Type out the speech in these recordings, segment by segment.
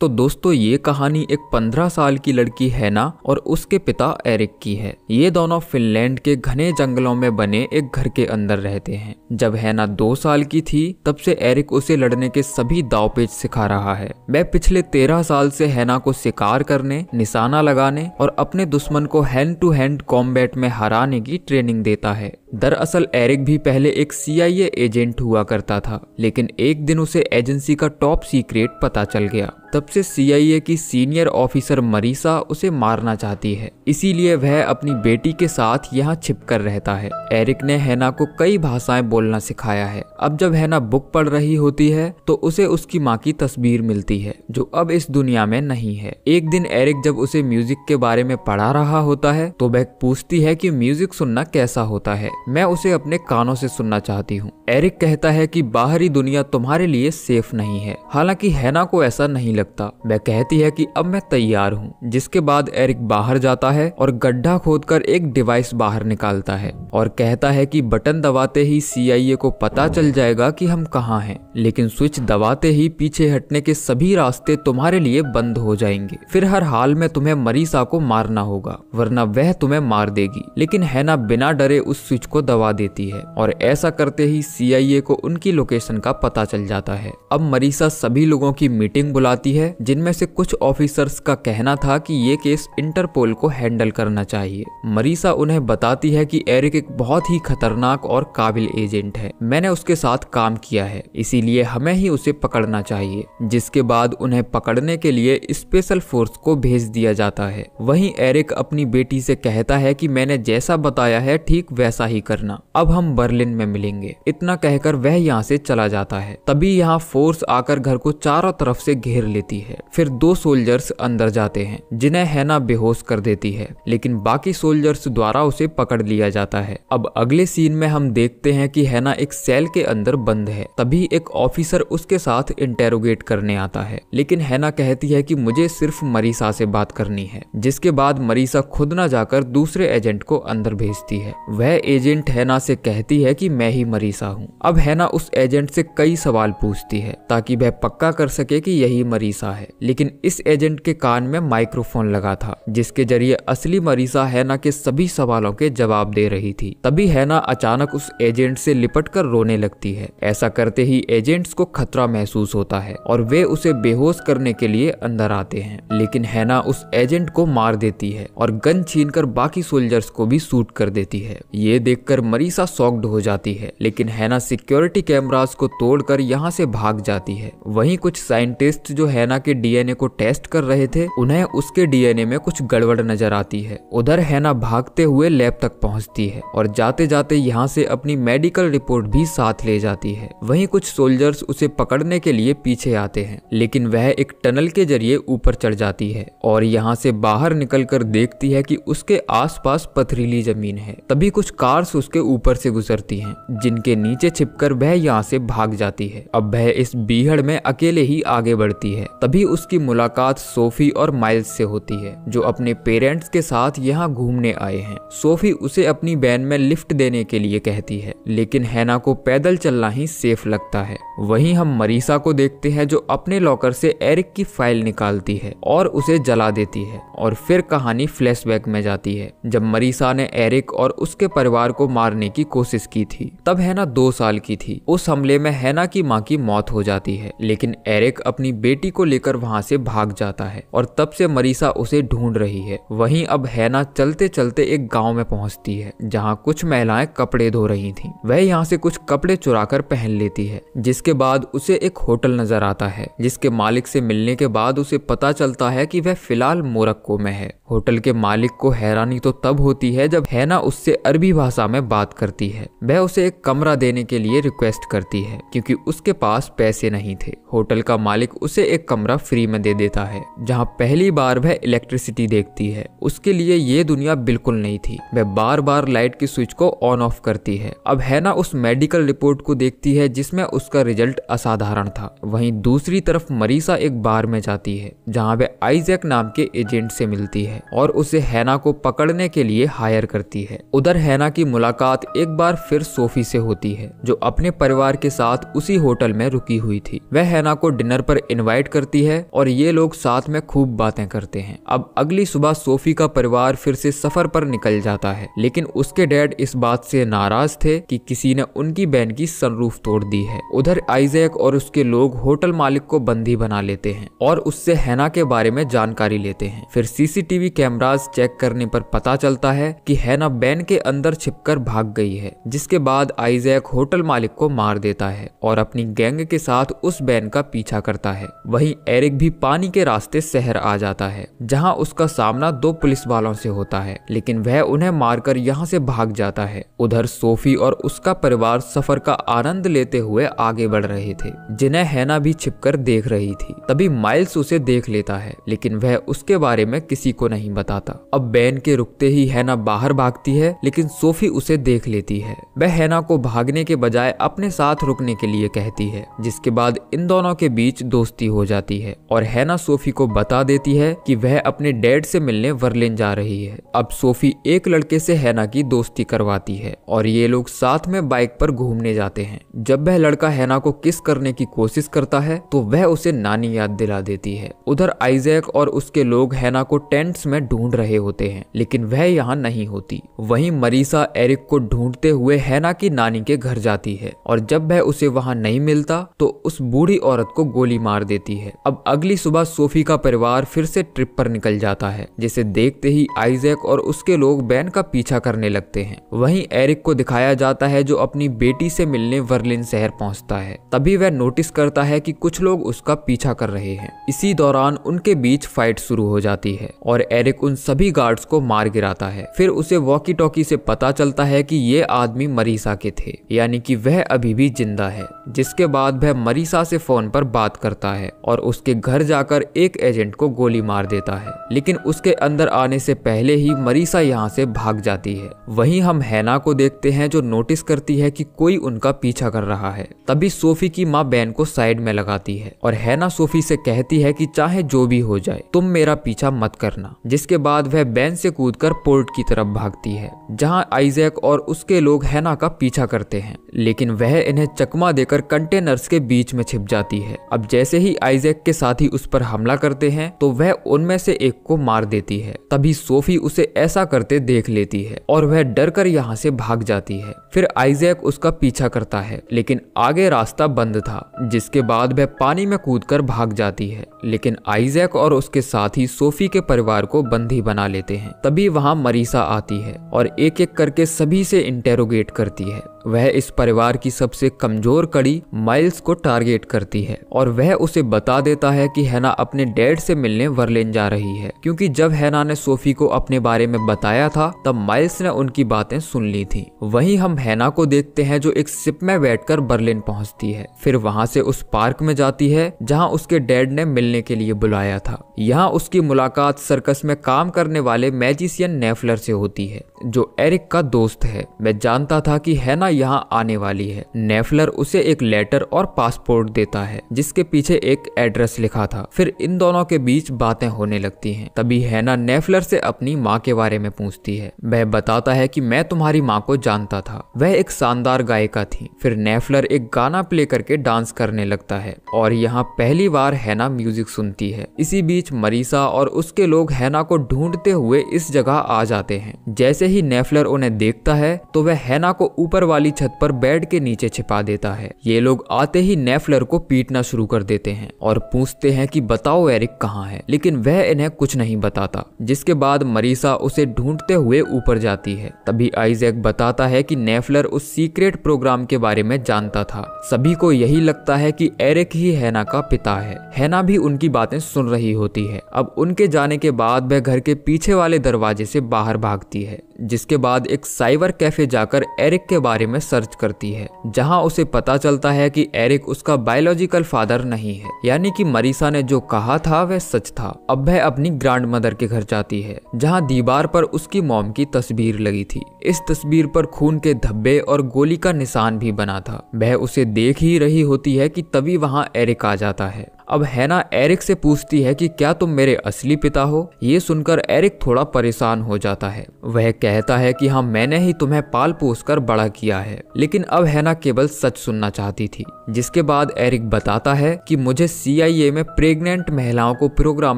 तो दोस्तों ये कहानी एक 15 साल की लड़की हैना और उसके पिता एरिक की है। ये दोनों फिनलैंड के घने जंगलों में बने एक घर के अंदर रहते हैं। जब हैना 2 साल की थी तब से एरिक उसे लड़ने के सभी दांवपेच सिखा रहा है। वह पिछले 13 साल से हैना को शिकार करने, निशाना लगाने और अपने दुश्मन को हैंड टू हैंड कॉम्बैट में हराने की ट्रेनिंग देता है। दरअसल एरिक भी पहले एक CIA एजेंट हुआ करता था, लेकिन एक दिन उसे एजेंसी का टॉप सीक्रेट पता चल गया। तब से CIA की सीनियर ऑफिसर मरीसा उसे मारना चाहती है, इसीलिए वह अपनी बेटी के साथ यहाँ छिपकर रहता है। एरिक ने हैना को कई भाषाएं बोलना सिखाया है। अब जब हैना बुक पढ़ रही होती है तो उसे उसकी माँ की तस्वीर मिलती है, जो अब इस दुनिया में नहीं है। एक दिन एरिक जब उसे म्यूजिक के बारे में पढ़ा रहा होता है तो वह पूछती है कि म्यूजिक सुनना कैसा होता है। मैं उसे अपने कानों से सुनना चाहती हूँ। एरिक कहता है कि बाहरी दुनिया तुम्हारे लिए सेफ नहीं है। हालांकि हैना को ऐसा नहीं लगता। वह कहती है कि अब मैं तैयार हूँ। जिसके बाद एरिक बाहर जाता है और गड्ढा खोदकर एक डिवाइस बाहर निकालता है और कहता है कि बटन दबाते ही CIA को पता चल जाएगा कि हम कहाँ हैं, लेकिन स्विच दबाते ही पीछे हटने के सभी रास्ते तुम्हारे लिए बंद हो जाएंगे। फिर हर हाल में तुम्हें मरीसा को मारना होगा, वरना वह तुम्हें मार देगी। लेकिन हैना बिना डरे उस स्विच को दबा देती है और ऐसा करते ही CIA को उनकी लोकेशन का पता चल जाता है। अब मरीसा सभी लोगों की मीटिंग बुलाती है, जिनमें से कुछ ऑफिसर्स का कहना था कि ये केस इंटरपोल को हैंडल करना चाहिए। मरीसा उन्हें बताती है कि एरिक एक बहुत ही खतरनाक और काबिल एजेंट है। मैंने उसके साथ काम किया है, इसीलिए हमें ही उसे पकड़ना चाहिए। जिसके बाद उन्हें पकड़ने के लिए स्पेशल फोर्स को भेज दिया जाता है। वहीं एरिक अपनी बेटी से कहता है कि मैंने जैसा बताया है ठीक वैसा ही करना। अब हम बर्लिन में मिलेंगे। इतना कहकर वह यहाँ से चला जाता है। तभी यहाँ फोर्स आकर घर को चारों तरफ से घेर लेती है। फिर 2 सोल्जर्स अंदर जाते हैं, जिन्हें हैना बेहोश कर देती है, लेकिन बाकी सोल्जर्स द्वारा उसे पकड़ लिया जाता है। अब अगले सीन में हम देखते हैं कि हैना एक सेल के अंदर बंद है। तभी एक ऑफिसर उसके साथ इंटेरोगेट करने आता है, लेकिन हैना कहती है कि मुझे सिर्फ मरीसा से बात करनी है। जिसके बाद मरीसा खुद न जाकर दूसरे एजेंट को अंदर भेजती है। वह एजेंट हैना से कहती है कि मैं ही मरीसा हूँ। अब हैना उस एजेंट से कई सवाल पूछती है ताकि वह पक्का कर सके कि यही मरीसा है, लेकिन इस एजेंट के कान में माइक्रोफोन लगा था, जिसके जरिए असली मरीसा हैना के सभी सवालों के जवाब दे रही थी। तभी हैना अचानक उस एजेंट से लिपटकर रोने लगती है। ऐसा करते ही एजेंट्स को खतरा महसूस होता है और वे उसे बेहोश करने के लिए अंदर आते हैं, लेकिन हैना उस एजेंट को मार देती है और गन छीनकर बाकी सोल्जर्स को भी शूट कर देती है। ये देखकर मरीसा शॉक्ड हो जाती है, लेकिन हैना सिक्योरिटी कैमरास को तोड़कर यहाँ से भाग जाती है। वहीं कुछ साइंटिस्ट जो हैना के DNA को टेस्ट कर रहे थे, उन्हें उसके DNA में कुछ गड़बड़ नजर आती है। उधर हैना भागते हुए लैब तक पहुंचती है और जाते जाते यहाँ से अपनी मेडिकल रिपोर्ट भी साथ ले जाती है। वहीं कुछ सोल्जर्स उसे पकड़ने के लिए पीछे आते हैं, लेकिन वह एक टनल के जरिए ऊपर चढ़ जाती है और यहाँ से बाहर निकलकर देखती है कि उसके आसपास पथरीली जमीन है। तभी कुछ कार्स उसके ऊपर से गुजरती हैं, जिनके नीचे छिपकर वह यहाँ से भाग जाती है। अब वह इस बीहड़ में अकेले ही आगे बढ़ती है। तभी उसकी मुलाकात सोफी और माइल्स से होती है, जो अपने पेरेंट्स के साथ यहाँ घूमने आए हैं। सोफी उसे अपनी वैन में लिफ्ट देने के लिए कहती है, लेकिन हैना को पैदल चलना ही सेफ लगता है। वहीं हम मरीसा को देखते हैं, जो अपने लॉकर से एरिक की फाइल निकालती है और उसे जला देती है। और फिर कहानी फ्लैशबैक में जाती है, जब मरीसा ने एरिक और उसके परिवार को मारने की कोशिश की थी। तब हैना 2 साल की थी। उस हमले में हैना की माँ की मौत हो जाती है, लेकिन एरिक अपनी बेटी को लेकर वहाँ से भाग जाता है और तब से मरीसा उसे ढूंढ रही है। वहीं अब हैना चलते चलते एक गांव में पहुँचती है, जहाँ कुछ महिलाएं कपड़े धो रही थीं। वह यहाँ से कुछ कपड़े चुराकर पहन लेती है। जिसके बाद उसे एक होटल नजर आता है, जिसके मालिक से मिलने के बाद उसे पता चलता है कि वह फिलहाल मोरक्को में है। होटल के मालिक को हैरानी तो तब होती है जब हैना उससे अरबी भाषा में बात करती है। वह उसे एक कमरा देने के लिए रिक्वेस्ट करती है, क्योंकि उसके पास पैसे नहीं थे। होटल का मालिक उसे एक कमरा फ्री में दे देता है, जहाँ पहली बार वह इलेक्ट्रिसिटी देखती है। उसके लिए ये दुनिया बिल्कुल नहीं थी। वह बार बार लाइट की स्विच को ऑन ऑफ करती है। अब हैना उस मेडिकल रिपोर्ट को देखती है, जिसमें उसका रिजल्ट असाधारण था। वहीं दूसरी तरफ मरीसा एक बार में जाती है, जहाँ वह आइजैक नाम के एजेंट से मिलती है और उसे हैना को पकड़ने के लिए हायर करती है। उधर हैना की मुलाकात एक बार फिर सोफी से होती है, जो अपने परिवार के साथ उसी होटल में रुकी हुई थी। वह हैना को डिनर पर इनवाइट करती है और ये लोग साथ में खूब बातें करते हैं। अब अगली सुबह सोफी का परिवार फिर से सफर पर निकल जाता है, लेकिन उसके डैड इस बात से नाराज थे कि किसी ने उनकी बहन की सनरूफ तोड़ दी है। उधर आइजैक और उसके लोग होटल मालिक को बंदी बना लेते हैं और उससे हैना के बारे में जानकारी लेते हैं। फिर सीसीटीवी कैमरास चेक करने पर पता चलता है कि हैना बैन के अंदर छिपकर भाग गई है, जिसके बाद आइजैक होटल मालिक को मार देता है और अपनी गैंग के साथ उस बैन का पीछा करता है। वहीं एरिक भी पानी के रास्ते शहर आ जाता है, जहां उसका सामना 2 पुलिस वालों से होता है, लेकिन वह उन्हें मारकर यहां से भाग जाता है। उधर सोफी और उसका परिवार सफर का आनंद लेते हुए आगे बढ़ रहे थे, जिन्हें हैना भी छिपकर देख रही थी। तभी माइल्स उसे देख लेता है, लेकिन वह उसके बारे में किसी को नहीं बताता। अब बैन के रुकते ही हैना बाहर भागती है, लेकिन सोफी उसे देख लेती है। वह हैना को भागने के बजाय अपने साथ रुकने के लिए कहती है, जिसके बाद इन दोनों के बीच दोस्ती हो जाती है और हैना सोफी को बता देती है कि वह अपने डैड से मिलने वर्लिन जा रही है। अब सोफी एक लड़के से हैना की दोस्ती करवाती है और ये लोग साथ में बाइक पर घूमने जाते हैं। जब वह लड़का हैना को किस करने की कोशिश करता है तो वह उसे नानी याद दिला देती है। उधर आइजैक और उसके लोग हैना को टेंट्स में ढूंढ रहे होते हैं, लेकिन वह यहाँ नहीं होती। वहीं मरीसा एरिक को ढूंढते हुए हैना की नानी के घर जाती है और जब वह उसे वहाँ नहीं मिलता तो उस बूढ़ी औरत को गोली मार देती है। अब अगली सुबह सोफी का परिवार फिर से ट्रिप पर निकल जाता है, जिसे देखते ही आइजैक और उसके लोग बैन का पीछा करने लगते हैं। वहीं एरिक को दिखाया जाता है, जो अपनी बेटी से मिलने वर्लिन शहर पहुंचता है। तभी वह नोटिस करता है कि कुछ लोग उसका पीछा कर रहे हैं। इसी दौरान उनके बीच फाइट शुरू हो जाती है और एरिक उन सभी गार्ड्स को मार गिराता है। फिर उसे वॉकी टॉकी से पता चलता है कि ये आदमी मरीसा के थे, यानी कि वह अभी भी जिंदा है। जिसके बाद वह मरीसा से फोन पर बात करता है और उसके घर जाकर एक एजेंट को गोली मार देता है, लेकिन उसके अंदर आने से पहले ही मरीसा यहाँ से भाग जाती है। वहीं हम हैना को देखते हैं, जो नोटिस करती है कि कोई उनका पीछा कर रहा है। तभी सोफी की माँ बैन को साइड में लगाती है और हैना सोफी से कहती है कि चाहे जो भी हो जाए तुम मेरा पीछा मत करना। जिसके बाद वह बैन से कूदकर पोर्ट की तरफ भागती है, जहाँ आइजैक और उसके लोग हैना का पीछा करते हैं, लेकिन वह इन्हें चकमा देकर कंटेनर्स के बीच में छिप जाती है। अब जैसे ही आइजैक के साथी उस पर हमला करते हैं तो वह उनमें से एक को मार देती है। तभी सोफी उसे ऐसा करते देख लेती है और वह डर कर यहाँ से भाग जाती है। फिर आइजैक उसका पीछा करता है, लेकिन आगे रास्ता बंद था, जिसके बाद वह पानी में कूदकर भाग जाती है। लेकिन आइजैक और उसके साथी सोफी के परिवार को बंदी बना लेते हैं। तभी वहाँ मरीसा आती है और एक एक करके सभी से इंटेरोगेट करती है। वह इस परिवार की सबसे कमजोर कड़ी माइल्स को टारगेट करती है और वह उसे बता देता है कि हैना अपने डैड से मिलने वर्लिन जा रही है, क्योंकि जब हैना ने सोफी को अपने बारे में बताया था तब माइल्स ने उनकी बातें सुन ली थी। वहीं हम हैना को देखते हैं, जो एक शिप में बैठकर बर्लिन पहुंचती है। फिर वहां से उस पार्क में जाती है जहां उसके डैड ने मिलने के लिए बुलाया था। यहाँ उसकी मुलाकात सर्कस में काम करने वाले मैजिशियन नेफलर से होती है, जो एरिक का दोस्त है। मैं जानता था कि हैना यहाँ आने वाली है। नेफलर उसे एक लेटर और पासपोर्ट देता है, जिसके पीछे एक एड्रेस लिखा था। फिर इन दोनों के बीच बातें होने लगती हैं। तभी हैना नेफलर से अपनी माँ के बारे में पूछती है। वह बताता है कि मैं तुम्हारी माँ को जानता था, वह एक शानदार गायिका थी। फिर नेफलर एक गाना प्ले करके डांस करने लगता है और यहाँ पहली बार हैना म्यूजिक सुनती है। इसी बीच मरीसा और उसके लोग हैना को ढूंढते हुए इस जगह आ जाते हैं। जैसे ही नेफलर उन्हें देखता है तो वह हैना को ऊपर वाली छत पर बेड के नीचे छिपा देता है। ये लोग आते ही नेफलर को पीटना शुरू कर देते हैं और पूछते हैं कि बताओ एरिक कहाँ है, लेकिन वह इन्हें कुछ नहीं बताता। जिसके बाद मरीसा उसे ढूंढते हुए ऊपर जाती है। तभी आइजैक बताता है कि नेफलर उस सीक्रेट प्रोग्राम के बारे में जानता था। सभी को यही लगता है कि एरिक ही हैना का पिता है। हैना भी उनकी बातें सुन रही होती है। अब उनके जाने के बाद वह घर के पीछे वाले दरवाजे से बाहर भागती है, जिसके बाद एक साइबर कैफे जाकर एरिक के बारे में सर्च करती है, जहां उसे पता चलता है कि एरिक उसका बायोलॉजिकल फादर नहीं है, यानी कि मरीसा ने जो कहा था वह सच था। अब वह अपनी ग्रैंड मदर के घर जाती है, जहां दीवार पर उसकी मॉम की तस्वीर लगी थी। इस तस्वीर पर खून के धब्बे और गोली का निशान भी बना था। वह उसे देख ही रही होती है कि तभी वहां एरिक आ जाता है। अब हैना एरिक से पूछती है कि क्या तुम मेरे असली पिता हो। ये सुनकर एरिक थोड़ा परेशान हो जाता है। वह कहता है कि हाँ, मैंने ही तुम्हें पाल पोस कर बड़ा किया है। लेकिन अब हैना केवल सच सुनना चाहती थी। जिसके बाद एरिक बताता है कि मुझे CIA में प्रेग्नेंट महिलाओं को प्रोग्राम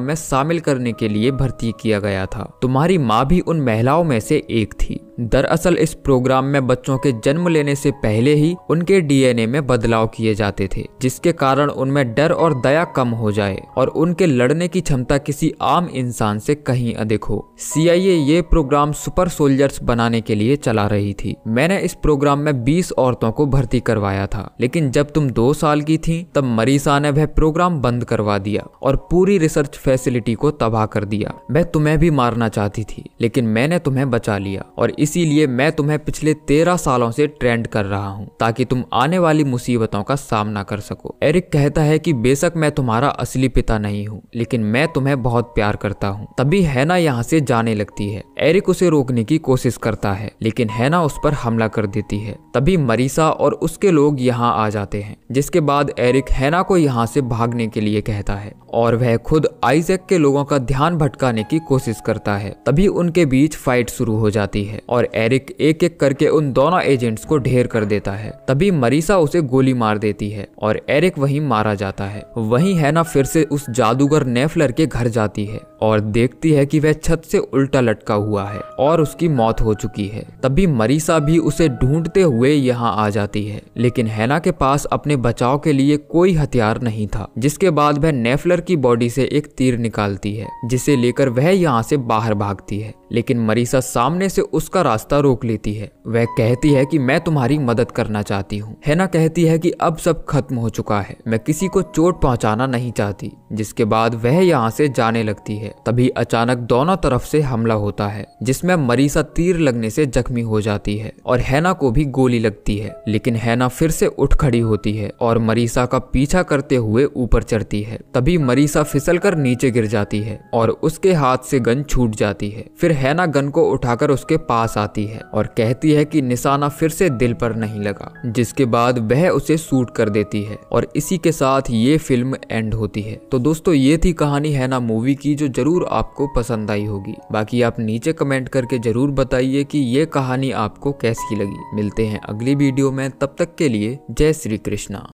में शामिल करने के लिए भर्ती किया गया था। तुम्हारी माँ भी उन महिलाओं में से एक थी। दरअसल इस प्रोग्राम में बच्चों के जन्म लेने से पहले ही उनके DNA में बदलाव किए जाते थे, जिसके कारण उनमें डर और दया कम हो जाए और उनके लड़ने की क्षमता किसी आम इंसान से कहीं अधिक हो। CIA ये प्रोग्राम सुपर सोल्जर्स बनाने के लिए चला रही थी। मैंने इस प्रोग्राम में 20 औरतों को भर्ती करवाया था, लेकिन जब तुम 2 साल की थी तब मरीसा ने वह प्रोग्राम बंद करवा दिया और पूरी रिसर्च फैसिलिटी को तबाह कर दिया। वह तुम्हें भी मारना चाहती थी, लेकिन मैंने तुम्हें बचा लिया और इसीलिए मैं तुम्हें पिछले 13 सालों से ट्रेंड कर रहा हूँ ताकि तुम आने वाली मुसीबतों का सामना कर सको। एरिक कहता है कि बेशक मैं तुम्हारा असली पिता नहीं हूँ, लेकिन मैं तुम्हें बहुत प्यार करता हूँ। तभी हैना यहाँ से जाने लगती है। एरिक उसे रोकने की कोशिश करता है, लेकिन हैना उस पर हमला कर देती है। तभी मरीसा और उसके लोग यहाँ आ जाते हैं, जिसके बाद एरिक हैना को यहाँ से भागने के लिए कहता है और वह खुद आइजैक के लोगों का ध्यान भटकाने की कोशिश करता है। तभी उनके बीच फाइट शुरू हो जाती है और एरिक एक एक करके उन दोनों एजेंट्स को ढेर कर देता है। तभी मरीसा उसे गोली मार देती है और एरिक वहीं मारा जाता है। वहीं हैना फिर से उस जादूगर नेफलर के घर जाती है और देखती है कि वह छत से उल्टा लटका हुआ है और उसकी मौत हो चुकी है। तभी मरीसा भी उसे ढूंढते हुए यहाँ आ जाती है, लेकिन हैना के पास अपने बचाव के लिए कोई हथियार नहीं था। जिसके बाद वह नेफलर की बॉडी से एक तीर निकालती है, जिसे लेकर वह यहाँ से बाहर भागती है। लेकिन मरीसा सामने से उसका रास्ता रोक लेती है। वह कहती है कि मैं तुम्हारी मदद करना चाहती हूँ। हैना कहती है कि अब सब खत्म हो चुका है, मैं किसी को चोट पहुंचाना नहीं चाहती। जिसके बाद वह यहाँ से जाने लगती है। तभी अचानक दोनों तरफ से हमला होता है, जिसमें मरीसा तीर लगने से जख्मी हो जाती है और हैना को भी गोली लगती है। लेकिन हैना फिर से उठ खड़ी होती है और मरीसा का पीछा करते हुए ऊपर चढ़ती है। तभी मरीसा फिसलकर नीचे गिर जाती है और उसके हाथ से गन छूट जाती है। फिर हैना गन को उठाकर उसके पास आती है और कहती है कि निशाना फिर से दिल पर नहीं लगा। जिसके बाद वह उसे शूट कर देती है और इसी के साथ ये फिल्म एंड होती है। तो दोस्तों, ये थी कहानी हैना मूवी की, जो जरूर आपको पसंद आई होगी। बाकी आप नीचे कमेंट करके जरूर बताइए कि ये कहानी आपको कैसी लगी। मिलते हैं अगली वीडियो में, तब तक के लिए जय श्री कृष्णा।